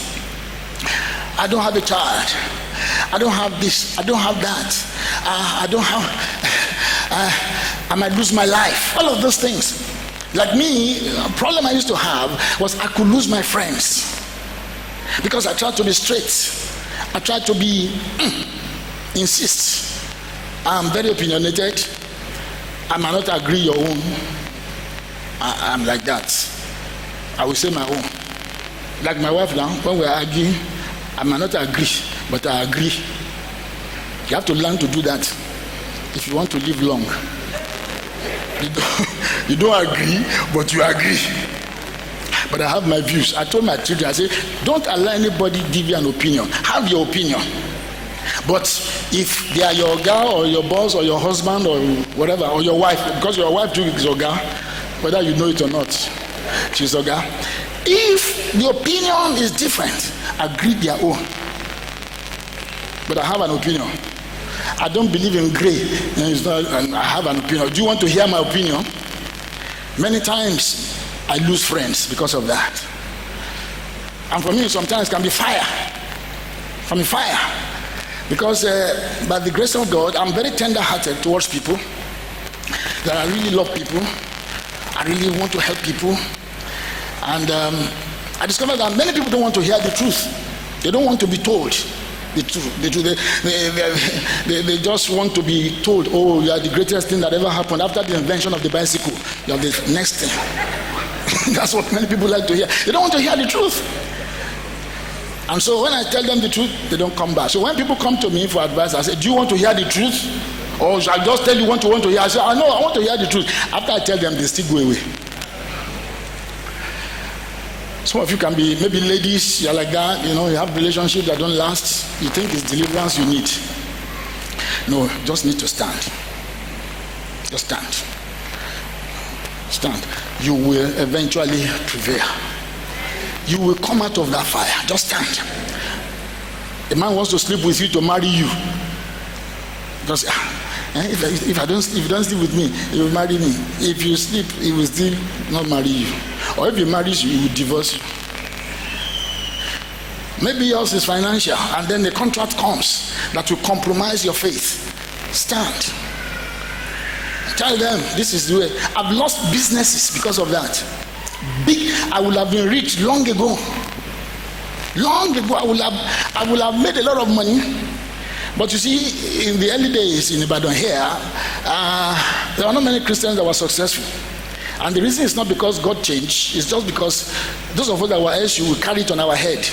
I don't have a child. I don't have this. I don't have that. I don't have. I might lose my life. All of those things. Like me, a problem I used to have was I could lose my friends because I tried to be straight. I try to be insist. I'm very opinionated. I might not agree your own. I'm like that. I will say my own. Like my wife now, when we're arguing, I might not agree, but I agree. You have to learn to do that if you want to live long. You don't agree, but you agree. But I have my views. I told my children, I said, don't allow anybody give you an opinion. Have your opinion. But if they are your girl or your boss or your husband or whatever, or your wife, because your wife too is your girl, whether you know it or not, she's your girl. If the opinion is different, agree their own. But I have an opinion. I don't believe in gray. I have an opinion. Do you want to hear my opinion? Many times I lose friends because of that. And for me, sometimes it can be fire. From a fire. Because by the grace of God, I'm very tender-hearted towards people. That I really love people. I really want to help people. And I discovered that many people don't want to hear the truth. They don't want to be told the truth. They just want to be told, oh, you are the greatest thing that ever happened. After the invention of the bicycle, you are the next thing. That's what many people like to hear. They don't want to hear the truth. And so when I tell them the truth, they don't come back. So when people come to me for advice, I say, do you want to hear the truth? Or shall I just tell you what you want to hear? I say, I know, I want to hear the truth. After I tell them, they still go away. Some of you can be, maybe ladies, you're like that, you have relationships that don't last. You think it's deliverance you need. No, just need to stand. Just stand. Stand. You will eventually prevail. You will come out of that fire. Just stand. A man wants to sleep with you to marry you. Because if you don't sleep with me, he will marry me. If you sleep, he will still not marry you. Or if he marries you, he will divorce you. Maybe yours is financial, and then the contract comes that will compromise your faith. Stand. Tell them, this is the way. I've lost businesses because of that. I would have been rich long ago. Long ago, I would have made a lot of money. But you see, in the early days in Ibadan here, there were not many Christians that were successful. And the reason is not because God changed, it's just because those of us that were SU will carry it on our head.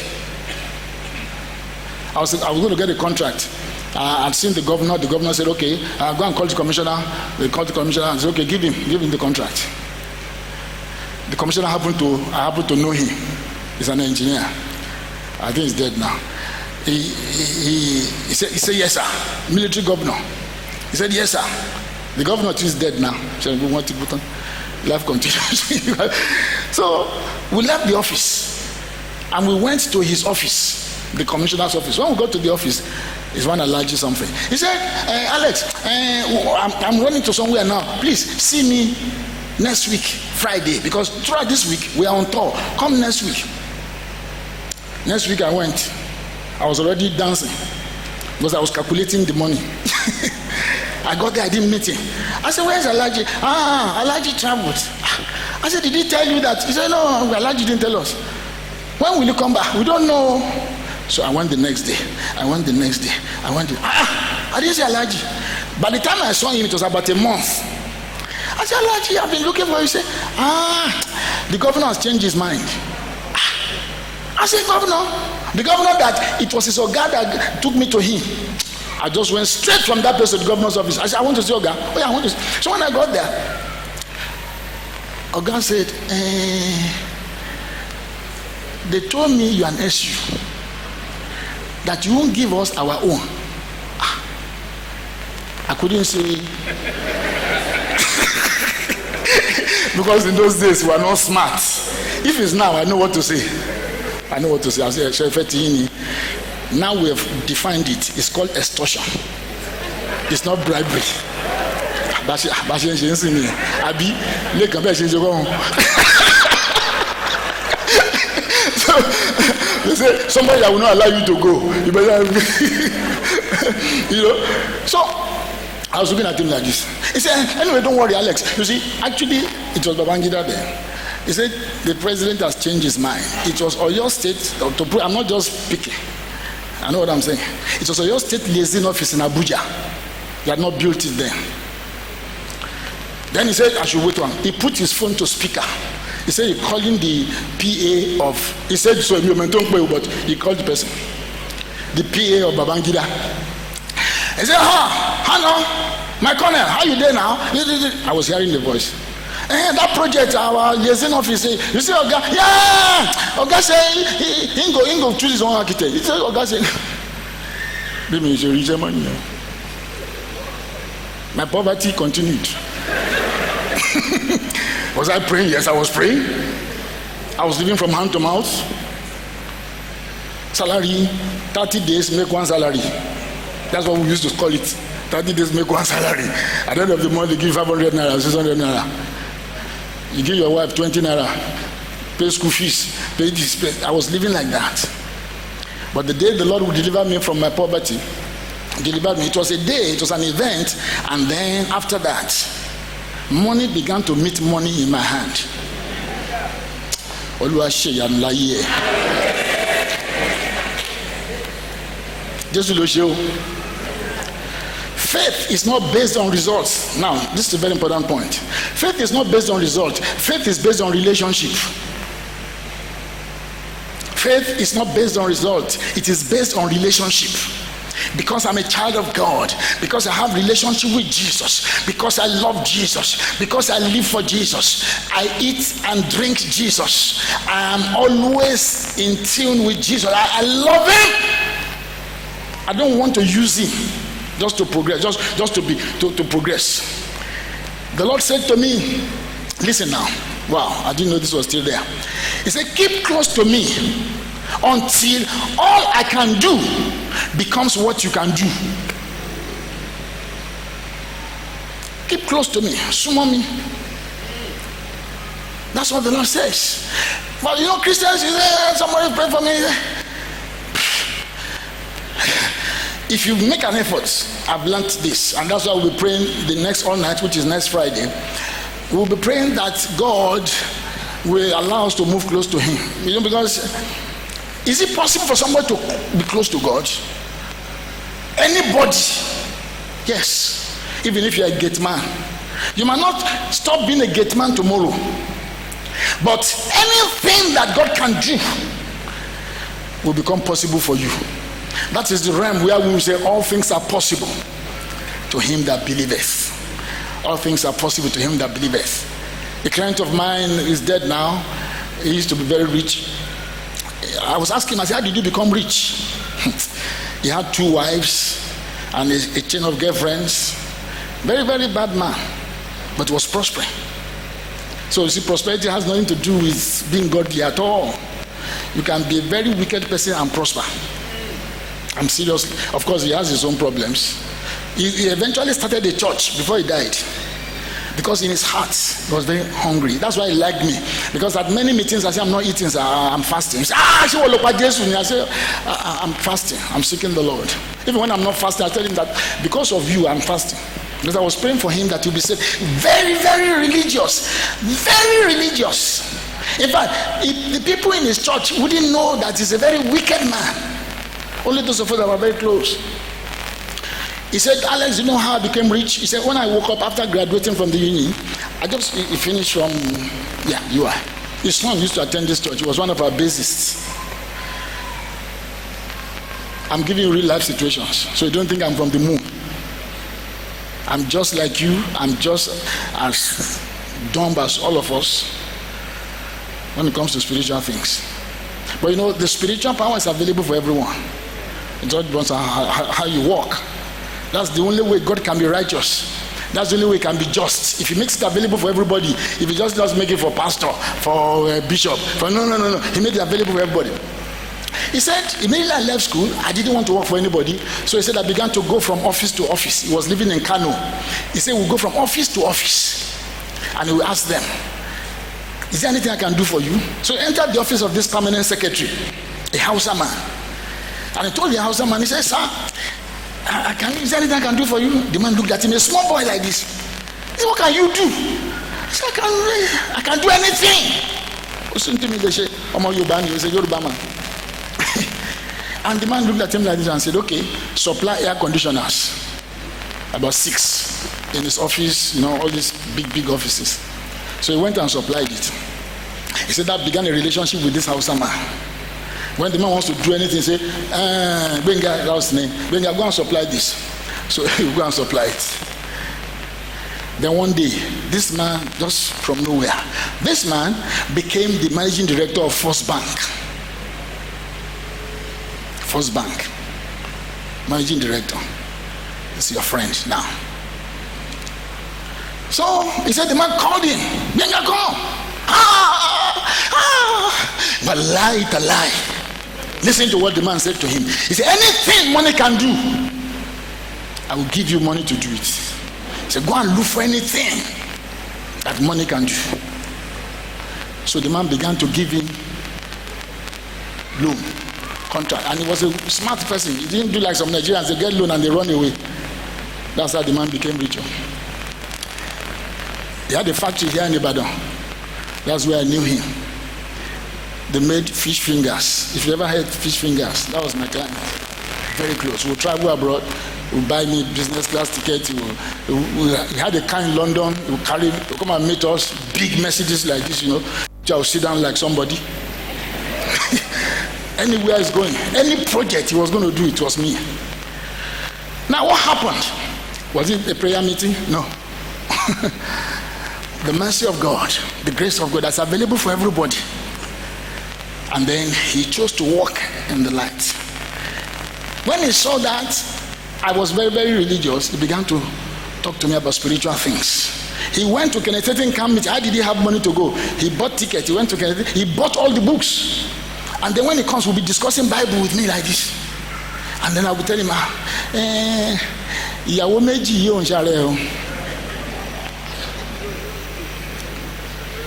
I was going to get a contract. I'd seen the governor said, okay, go and call the commissioner. They called the commissioner and said, okay, give him the contract. The commissioner I happened to know him. He's an engineer. I think he's dead now. He said yes sir. Military governor. He said yes sir. The governor is dead now. So we want to put on life continues. So we left the office and we went to his office, the commissioner's office. When we got to the office, It's one allergy something. He said, Alex, I'm running to somewhere now. Please see me next week, Friday, because throughout this week we are on tour. Come next week. Next week I went. I was already dancing because I was calculating the money. I got there, I didn't meet him. I said, where's Alaji? Alaji traveled. I said, did he tell you that? He said, no, Alaji didn't tell us. When will you come back? We don't know. So I went the next day. I didn't see Alaji. By the time I saw him, it was about a month. I said, Alaji, I've been looking for you. He said, the governor has changed his mind. I said, governor? The governor that it was his Oga that took me to him. I just went straight from that place to the governor's office. I said, I want to see Oga. Oh yeah, I want to see. So when I got there, Oga said, they told me you're an SU, that you won't give us our own. I couldn't say because in those days we were not smart. If it's now, I know what to say. I said, now we have defined it. It's called extortion. It's not bribery. So they say somebody that will not allow you to go. You better, So I was looking at him like this. He said, anyway, don't worry, Alex. You see, actually, it was Babangida there. He said the president has changed his mind. It was Oyo State to prove. I'm not just speaking. I know what I'm saying. It was Oyo State liaison office in Abuja. They had not built it then. Then he said I should wait one. He put his phone to speaker. He said he calling the PA of. He said so but he called the person. The PA of Babangida. He said, hello, my colonel, how you there now? I was hearing the voice. That project, our liaison office, you see, Oga, yeah, Oga say he go choose his own architect. He said, Oga say, my poverty continued. Was I praying? Yes, I was praying. I was living from hand to mouth. Salary, 30 days make one salary. That's what we used to call it. 30 days make one salary. At the end of the month, they give 500 naira, 600 naira. You give your wife 20 naira, pay school fees, pay this. I was living like that. But the day the Lord would deliver me from my poverty, delivered me. It was a day, it was an event, and then after that, money began to meet money in my hand. Faith is not based on results. Now, this is a very important point. Faith is not based on results. Faith is based on relationship. Faith is not based on results. It is based on relationship. Because I'm a child of God, because I have relationship with Jesus, because I love Jesus, because I live for Jesus, I eat and drink Jesus, I am always in tune with Jesus. I love him. I don't want to use him just to progress, just to progress. The Lord said to me, listen now. Wow, I didn't know this was still there. He said, keep close to me until all I can do becomes what you can do. Keep close to me, sumo me. That's what the Lord says. But you know, Christians, you say, somebody pray for me. If you make an effort, I've learned this, and that's why we'll be praying the next all night, which is next Friday. We'll be praying that God will allow us to move close to him. You know, because is it possible for somebody to be close to God? Anybody? Yes. Even if you're a gate man. You might not stop being a gate man tomorrow. But anything that God can do will become possible for you. That is the realm where we will say all things are possible to him that believeth. All things are possible to him that believeth. A client of mine is dead now. He used to be very rich. I was asking him, I said, how did you become rich? He had 2 wives and a chain of girlfriends. Very, very bad man, but was prospering. So you see, prosperity has nothing to do with being godly at all. You can be a very wicked person and prosper. I'm serious. Of course, he has his own problems. He eventually started a church before he died, because in his heart he was very hungry. That's why he liked me, because at many meetings I say I'm not eating, so I'm fasting. He said, I say I'm fasting, I'm seeking the Lord. Even when I'm not fasting, I tell him that because of you I'm fasting, because I was praying for him that he'll be saved. Very, very religious, very religious. In fact, the people in his church wouldn't know that he's a very wicked man. Only those of us that were very close. He said, Alex, you know how I became rich? He said, when I woke up after graduating from the uni, I just finished from, UI. His son used to attend this church. He was one of our bassists. I'm giving you real life situations, so you don't think I'm from the moon. I'm just like you. I'm just as dumb as all of us when it comes to spiritual things. But you know, the spiritual power is available for everyone. It just depends on how you walk. That's the only way God can be righteous. That's the only way He can be just. If He makes it available for everybody, if He just doesn't make it for pastor, for bishop, for no. He made it available for everybody. He said, immediately I left school, I didn't want to work for anybody. So he said, I began to go from office to office. He was living in Kano. He said, we'll go from office to office. And he will ask them, is there anything I can do for you? So he entered the office of this permanent secretary, a Hausa man. And he told the Hausa man, he said, sir, is there anything I can do for you? The man looked at him, a small boy like this. He said, what can you do? He said, I can do anything. Listen to me, they say, he said, Yoruba man. And the man looked at him like this and said, okay, supply air conditioners. About 6 in his office, all these big offices. So he went and supplied it. He said that began a relationship with this Hausa man. When the man wants to do anything, he say, Benga, that's his name. Benga, go and supply this. So he will go and supply it. Then one day, this man, just from nowhere, this man became the managing director of First Bank. First Bank, managing director. It's your friend now. So he said the man called him. Benga, come. But lie. Listen to what the man said to him. He said, anything money can do, I will give you money to do it. He said, go and look for anything that money can do. So the man began to give him loan, contract, and he was a smart person. He didn't do like some Nigerians, they get loan and they run away. That's how the man became richer. He had a factory here in Ibadan. That's where I knew him. They made fish fingers. If you ever had fish fingers, that was my client. Very close. We'll travel abroad. We'll buy me business class tickets. We had a car in London. We'll come and meet us. Big Mercedes like this, I'll sit down like somebody. Anywhere he's going, any project he was going to do, it was me. Now what happened? Was it a prayer meeting? No. The mercy of God, the grace of God that's available for everybody. And then he chose to walk in the light. When he saw that I was very, very religious, he began to talk to me about spiritual things. He went to Kenneth Hagin camp meeting. How did he have money to go? He bought tickets. He went to Kenneth. He bought all the books. And then when he comes, we'll be discussing Bible with me like this. And then I will tell him, ìyàwó méjì yóò ń ṣàrẹ o.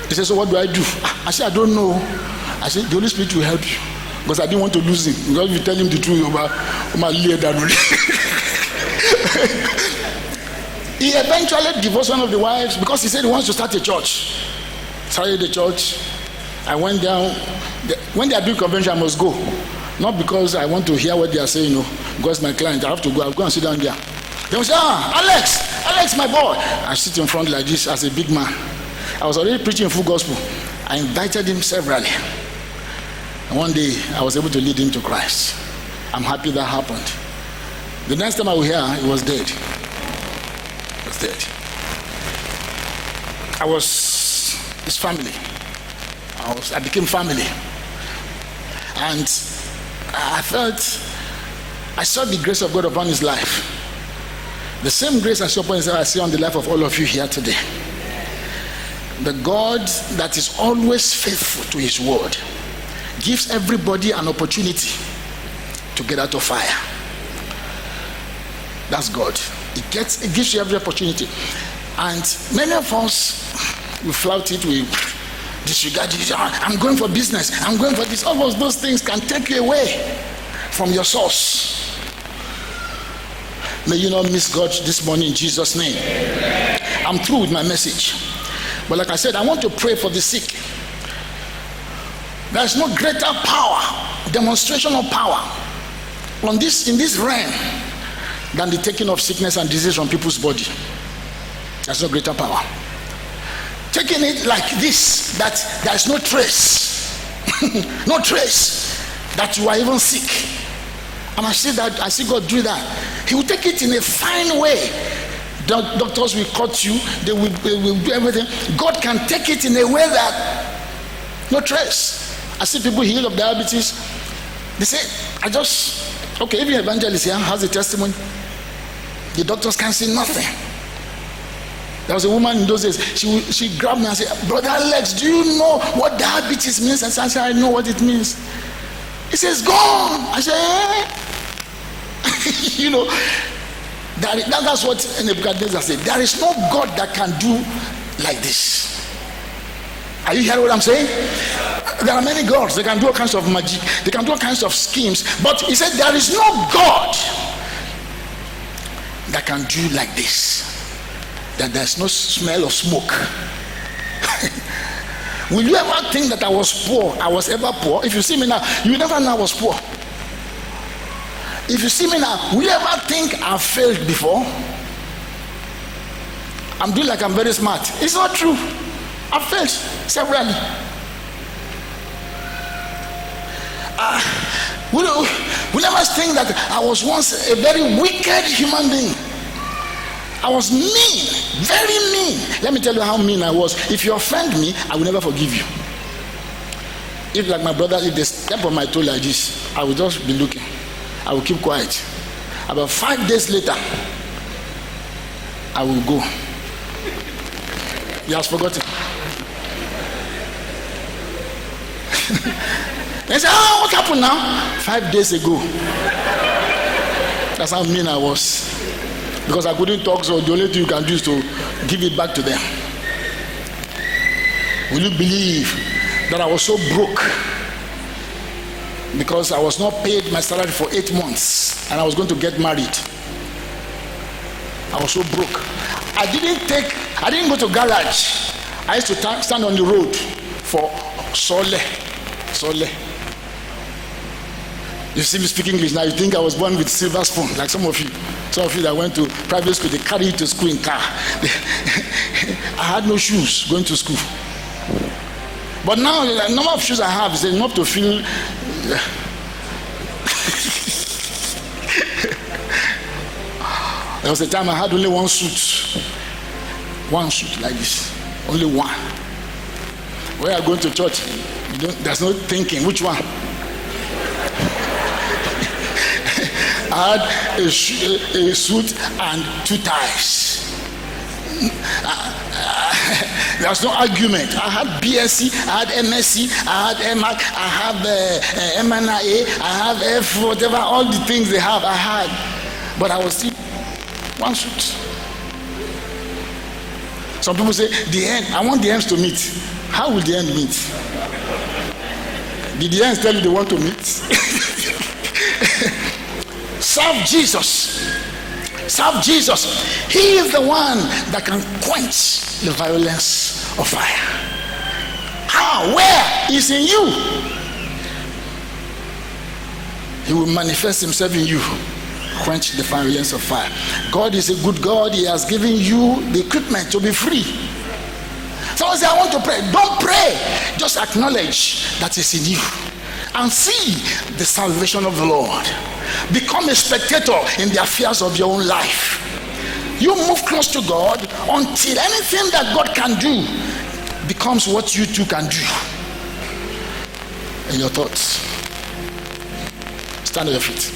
He said, so what do I do? I said, I don't know. I said, the Holy Spirit will help you. Because I didn't want to lose him. Because if you tell him the truth, he eventually divorced one of the wives because he said he wants to start a church. Started the church. I went down. When they are doing convention, I must go. Not because I want to hear what they are saying, because my client, I have to go. I'll go and sit down there. They will say, Alex, my boy. I sit in front like this as a big man. I was already preaching full gospel. I invited him severally. And one day, I was able to lead him to Christ. I'm happy that happened. The next time I will hear, he was dead. He was dead. I was his family. I became family. And I saw the grace of God upon his life. The same grace I saw upon his life, I see on the life of all of you here today. The God that is always faithful to his word gives everybody an opportunity to get out of fire. That's God. It gives you every opportunity. And many of us, we flout it, we disregard it. I'm going for business, I'm going for this. All of those things can take you away from your source. May you not miss God this morning in Jesus' name. I'm through with my message. But like I said, I want to pray for the sick. There is no greater power, demonstration of power in this realm than the taking of sickness and disease from people's body. There's no greater power. Taking it like this, that there is no trace, no trace that you are even sick. And I see God do that. He will take it in a fine way. Doctors will cut you, they will do everything. God can take it in a way that no trace. I see people healed of diabetes. They say, okay, even evangelist here has a testimony. The doctors can't see nothing. There was a woman in those days, she grabbed me and said, Brother Alex, do you know what diabetes means? And I said, I know what it means. He says, gone. I said, you know, that's what Nebuchadnezzar said. There is no God that can do like this. Are you hearing what I'm saying? There are many gods. They can do all kinds of magic. They can do all kinds of schemes. But he said there is no God that can do like this. That there's no smell of smoke. Will you ever think that I was poor? I was ever poor? If you see me now, you never know I was poor. If you see me now, will you ever think I failed before? I'm doing like I'm very smart. It's not true. I failed severally. We never think that I was once a very wicked human being. I was mean, very mean. Let me tell you how mean I was. If you offend me, I will never forgive you. If, like my brother, if they step on my toe like this, I will just be looking. I will keep quiet. About 5 days later, I will go. He has forgotten. They say, what happened now? 5 days ago. That's how mean I was. Because I couldn't talk, so the only thing you can do is to give it back to them. Will you believe that I was so broke? Because I was not paid my salary for 8 months and I was going to get married. I was so broke. I didn't go to garage. I used to stand on the road for Sole. You see me speak English now, you think I was born with silver spoon, like some of you. Some of you that went to private school, they carry you to school in car. I had no shoes going to school. But now, the number of shoes I have is enough to feel. There was a time I had only one suit. One suit like this. Only one. When I go to church, there's no thinking, which one? I had a suit and 2 ties. There was no argument. I had BSc, I had MSc, I had MAC, I have MNIA, I have F, whatever, all the things they have, I had. But I was still one suit. Some people say, the end, I want the ends to meet. How will the end meet? Did the ends tell you they want to meet? Serve Jesus. Serve Jesus. He is the one that can quench the violence of fire. How? Where? Is in you. He will manifest himself in you. Quench the violence of fire. God is a good God. He has given you the equipment to be free. Someone say, I want to pray. Don't pray. Just acknowledge that it's in you and see the salvation of the Lord. Become a spectator in the affairs of your own life. You move close to God until anything that God can do becomes what you too can do. In your thoughts. Stand on your feet.